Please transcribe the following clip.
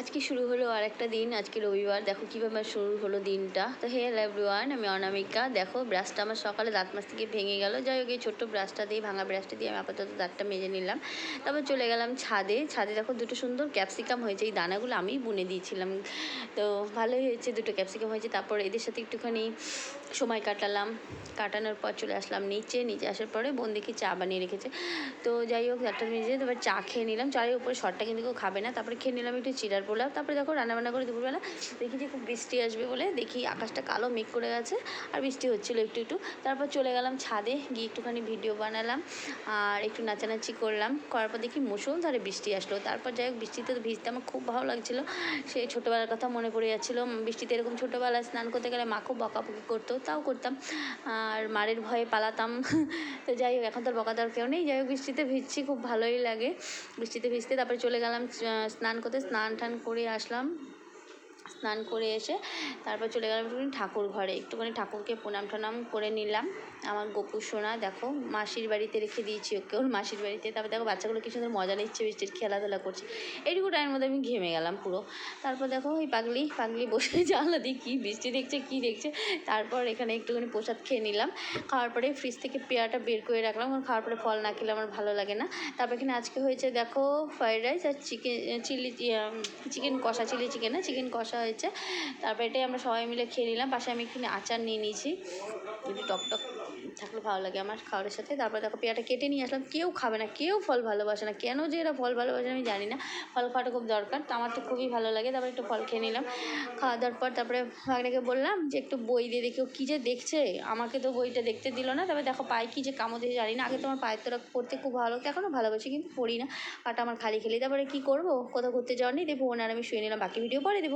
আজকে শুরু হলো আর একটা দিন। আজকে রবিবার। দেখো কীভাবে শুরু হলো দিনটা। তো হেলো এভরিওয়ান, আমি অনামিকা। দেখো ব্রাশটা আমার সকালে দাঁত মাজতে গিয়ে ভেঙে গেল। যাই হোক এই ছোট্ট ব্রাশটা দিয়ে, ভাঙা ব্রাশটা দিয়ে আমি আপাতত দাঁতটা মেজে নিলাম। তারপর চলে গেলাম ছাদে। ছাদে দেখো দুটো সুন্দর ক্যাপসিকাম হয়েছে। এই দানাগুলো আমিই বুনে দিয়েছিলাম। তো ভালোই হয়েছে, দুটো ক্যাপসিকাম হয়েছে। তারপর এদের সাথে একটুখানি সময় কাটালাম। কাটানোর পর চলে আসলাম নিচে আসার পরে বোন দেখি চা বানিয়ে রেখেছে। তো যাই হোক দাঁতটা মেজে তারপর চা খেয়ে নিলাম। চায়ের উপরে শর্টটা কিন্তু কেউ খাবে না। তারপরে খেয়ে নিলাম একটু চিড়ার পোলাও। তারপরে দেখো রান্নাবান্না করে দুপুরবেলা দেখি যে খুব বৃষ্টি আসবে বলে, দেখি আকাশটা কালো মেঘ করে গেছে আর বৃষ্টি হচ্ছিলো একটু একটু। তারপর চলে গেলাম ছাদে, গিয়ে একটুখানি ভিডিও বানালাম আর একটু নাচানাচি করলাম। করার পর দেখি মুষলধারে বৃষ্টি আসলো। তারপর যাই হোক বৃষ্টিতে তো ভিজতে আমার খুব ভালো লাগছিলো। সেই ছোটোবেলার কথা মনে পড়ে যাচ্ছিলো। বৃষ্টিতে এরকম ছোটোবেলায় স্নান করতে গেলে মা খুব বকাবকি করতো, তাও করতাম আর মারের ভয়ে পালাতাম। তো যাই হোক এখন তো বকা দেওয়ার কেউ নেই। যাই হোক বৃষ্টিতে ভিজছি, খুব ভালোই লাগে বৃষ্টিতে ভিজতে। তারপরে চলে গেলাম স্নান করতে, স্নান টান করে আসলাম। স্নান করে এসে তারপর চলে গেলাম একটুখানি ঠাকুর ঘরে, একটুখানি ঠাকুরকে প্রণাম টনাম করে নিলাম। আমার গোপু সোনা দেখো মাসির বাড়িতে রেখে দিয়েছি ওকে, ওর মাসির বাড়িতে। তারপর দেখো বাচ্চাগুলো কি সুন্দর মজা নিচ্ছে, বৃষ্টির খেলাধুলা করছে। এইটুকু টাইমের মধ্যে আমি ঘেমে গেলাম পুরো। তারপর দেখো ওই পাগলি বসে জানলা দিয়ে কী বৃষ্টি দেখছে কী দেখছে। তারপর এখানে একটুখানি প্রসাদ খেয়ে নিলাম। খাওয়ার পরে ফ্রিজ থেকে পেয়ারাটা বের করে রাখলাম, কারণ খাওয়ার পরে ফল না খেলে আমার ভালো লাগে না। তারপর এখানে আজকে হয়েছে দেখো ফ্রাইড রাইস আর চিকেন কষা, চিকেন না চিকেন কষা হয়েছে। তারপর এটাই আমরা সবাই মিলে খেয়ে নিলাম। পাশে আমি একটু আচার নিয়ে নিয়েছি, একটু টক থাকলে ভালো লাগে আমার খাওয়ারের সাথে। তারপর দেখো পেয়ারাটা কেটে নিয়ে আসলাম। কেউ খাবে না, কেউ ফল ভালোবাসে না, কেন যে এরা ফল ভালোবাসে আমি জানি না। ফল খাওয়াটা খুব দরকার, তো আমার তো খুবই ভালো লাগে। তারপরে একটু ফল খেয়ে নিলাম। খাওয়া দাওয়ার পর তারপরে ভাগ্নেকে বললাম যে একটু বই দিয়ে দেখি, ও কী যে দেখছে, আমাকে তো বইটা দেখতে দিল না। তারপরে দেখো পায়ে কী যে কামড় দিয়ে জানি না। আগে তো আমার পায়ের তোরা পড়তে খুব ভালো লাগতো, এখনও ভালোবাসি কিন্তু পড়ি না, পাটা আমার খালি। তারপরে কী করবো, কোথাও ঘুরতে যাওয়ার নেই, দেবো ওনার আমি শুয়ে নিলাম। বাকি ভিডিও পরে দেবো।